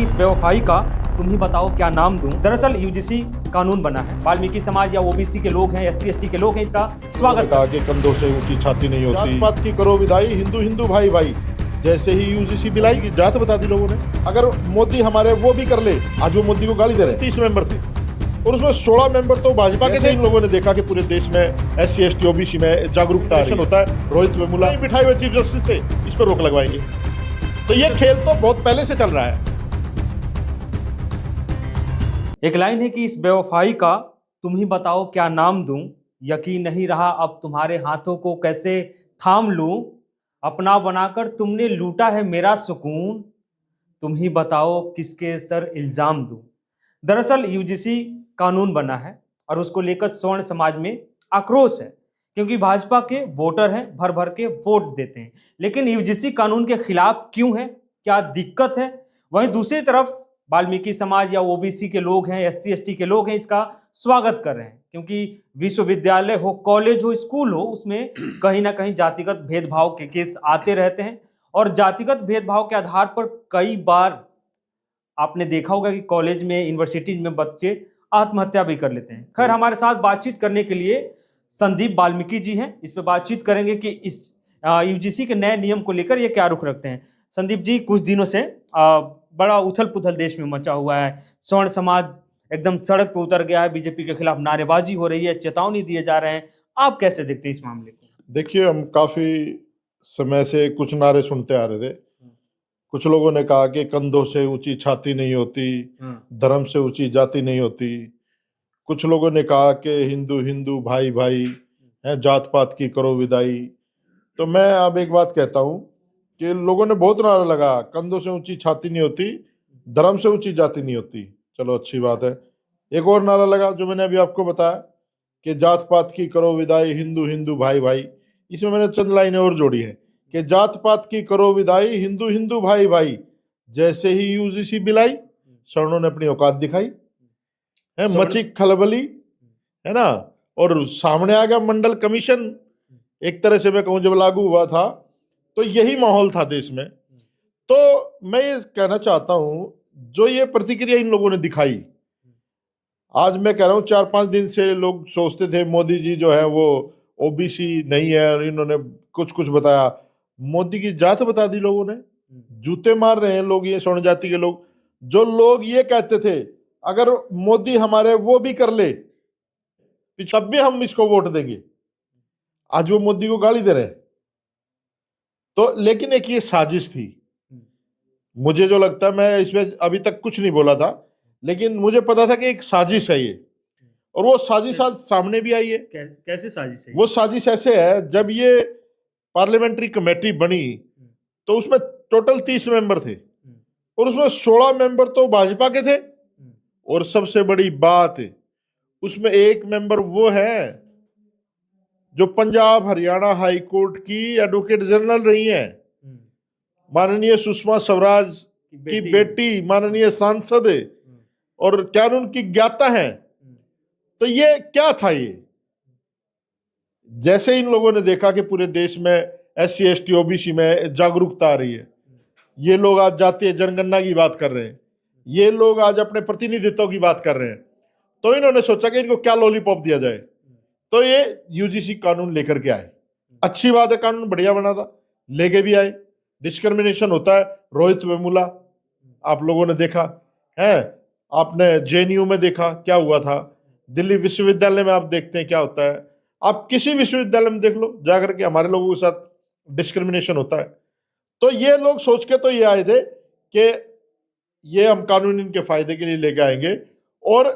कि इस बेवफाई का तुम ही बताओ क्या नाम दूं। दरअसल यूजीसी कानून बना है, वाल्मीकि समाज या ओबीसी के लोग हैं, एससी एसटी के लोग हैं, इसका स्वागत कहा कि कंधों से ऊंची छाती नहीं होती। जात पात की करो विदाई, हिंदू हिंदू भाई भाई। जैसे ही यूजीसी बिलाई की जात बता दी लोगों ने। अगर मोदी हमारे वो भी कर ले, आज वो मोदी को गाली दे रहे हैं। 30 मेंबर थे और उसमें 16 मेंबर तो भाजपा के थे। इन लोगों ने देखा कि पूरे देश में एससी एसटी ओबीसी में जागरूकता होता है। रोहित वेमुला बिठाए हुए चीफ जस्टिस से इस पर रोक लगवाएंगे। तो ये खेल तो बहुत पहले से चल रहा है। एक लाइन है कि इस बेवफाई का तुम ही बताओ क्या नाम दूं। यकीन नहीं रहा अब तुम्हारे हाथों को कैसे थाम लूं। अपना बनाकर तुमने लूटा है मेरा सुकून। तुम ही बताओ किसके सर इल्जाम दूं। दरअसल यूजीसी कानून बना है और उसको लेकर स्वर्ण समाज में आक्रोश है, क्योंकि भाजपा के वोटर हैं, भर भर के वोट देते हैं। लेकिन यूजीसी कानून के खिलाफ क्यों है, क्या दिक्कत है? वहीं दूसरी तरफ वाल्मीकि समाज या ओबीसी के लोग हैं, एससी एसटी के लोग हैं, इसका स्वागत कर रहे हैं, क्योंकि विश्वविद्यालय हो, कॉलेज हो, स्कूल हो, उसमें कहीं ना कहीं जातिगत भेदभाव के केस आते रहते हैं। और जातिगत भेदभाव के आधार पर कई बार आपने देखा होगा कि कॉलेज में, यूनिवर्सिटीज में बच्चे आत्महत्या भी कर लेते हैं। खैर, हमारे साथ बातचीत करने के लिए संदीप वाल्मीकि जी हैं। इस पे बातचीत करेंगे कि इस यूजीसी के नए नियम को लेकर ये क्या रुख रखते हैं। संदीप जी, कुछ दिनों से बड़ा उथल पुथल देश में मचा हुआ है। स्वर्ण समाज एकदम सड़क पर उतर गया है, बीजेपी के खिलाफ नारेबाजी हो रही है, चेतावनी दिए जा रहे हैं। आप कैसे देखते हैं इस मामले को? देखिए, हम काफी समय से कुछ नारे सुनते आ रहे थे। कुछ लोगों ने कहा कि कंधों से ऊंची छाती नहीं होती, धर्म से ऊंची जाति नहीं होती। कुछ लोगों ने कहा कि हिंदू हिंदू भाई भाई है, जात पात की करो विदाई। तो मैं अब एक बात कहता हूं कि लोगों ने बहुत नारा लगा, कंधों से ऊंची छाती नहीं होती, धर्म से ऊंची जाति नहीं होती। चलो, अच्छी बात है। एक और नारा लगा जो मैंने अभी आपको बताया कि जात पात की करो विदाई, हिंदू हिंदू भाई भाई। इसमें मैंने चंद लाइनें और जोड़ी हैं कि जात पात की करो विदाई, हिंदू हिंदू भाई भाई। जैसे ही यूजीसी बिलाई, सवर्णों ने अपनी औकात दिखाई है, मची खलबली, है ना। और सामने आ गया मंडल कमीशन। एक तरह से मैं कहूं, जब लागू हुआ था तो यही माहौल था देश में। तो मैं ये कहना चाहता हूं, जो ये प्रतिक्रिया इन लोगों ने दिखाई, आज मैं कह रहा हूं 4-5 दिन से लोग सोचते थे मोदी जी जो है वो ओबीसी नहीं है, और इन्होंने कुछ कुछ बताया। मोदी की जात बता दी लोगों ने। जूते मार रहे हैं लोग, ये स्वर्ण जाति के लोग। जो लोग ये कहते थे अगर मोदी हमारे वो भी कर ले, तब भी हम इसको वोट देंगे, आज वो मोदी को गाली दे रहे हैं। तो लेकिन एक ये साजिश थी। मुझे जो लगता है, मैं इसमें अभी तक कुछ नहीं बोला था, लेकिन मुझे पता था कि एक साजिश है ये, और वो साजिश आज सामने भी आई है। कैसे साजिश है? वो साजिश ऐसे है, जब ये पार्लियामेंट्री कमेटी बनी तो उसमें टोटल 30 मेंबर थे और उसमें 16 मेंबर तो भाजपा के थे। और सबसे बड़ी बात, उसमें एक मेंबर वो है जो पंजाब हरियाणा हाई कोर्ट की एडवोकेट जनरल रही है, माननीय सुषमा स्वराज की बेटी, माननीय सांसद, और कानून की ज्ञाता है। तो ये क्या था? ये जैसे इन लोगों ने देखा कि पूरे देश में एससी एसटी ओबीसी में जागरूकता आ रही है, ये लोग आज जातीय जनगणना की बात कर रहे हैं, ये लोग आज अपने प्रतिनिधित्व की बात कर रहे हैं, तो इन्होंने सोचा कि इनको क्या लॉलीपॉप दिया जाए। तो ये यूजीसी कानून लेकर के आए। अच्छी बात है, कानून बढ़िया बना था, लेके भी आए। डिस्क्रिमिनेशन होता है, रोहित वेमुला आप लोगों ने देखा है, आपने जेएनयू में देखा क्या हुआ था, दिल्ली विश्वविद्यालय में आप देखते हैं क्या होता है। आप किसी विश्वविद्यालय में देख लो जाकर के, हमारे लोगों के साथ डिस्क्रिमिनेशन होता है। तो ये लोग सोच के तो ये आए थे कि ये हम कानून इनके फायदे के लिए लेके आएंगे और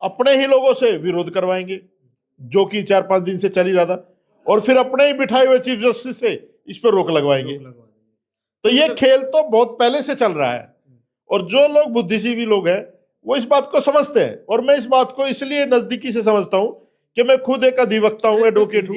अपने ही लोगों से विरोध करवाएंगे, जो कि 4-5 दिन से चल ही रहा था, और फिर अपने ही बिठाए हुए चीफ जस्टिस से इस पर रोक लगवाएंगे। तो ये खेल तो बहुत पहले से चल रहा है, और जो लोग बुद्धिजीवी लोग हैं वो इस बात को समझते हैं। और मैं इस बात को इसलिए नजदीकी से समझता हूं कि मैं खुद एक अधिवक्ता हूं, एडवोकेट हूं।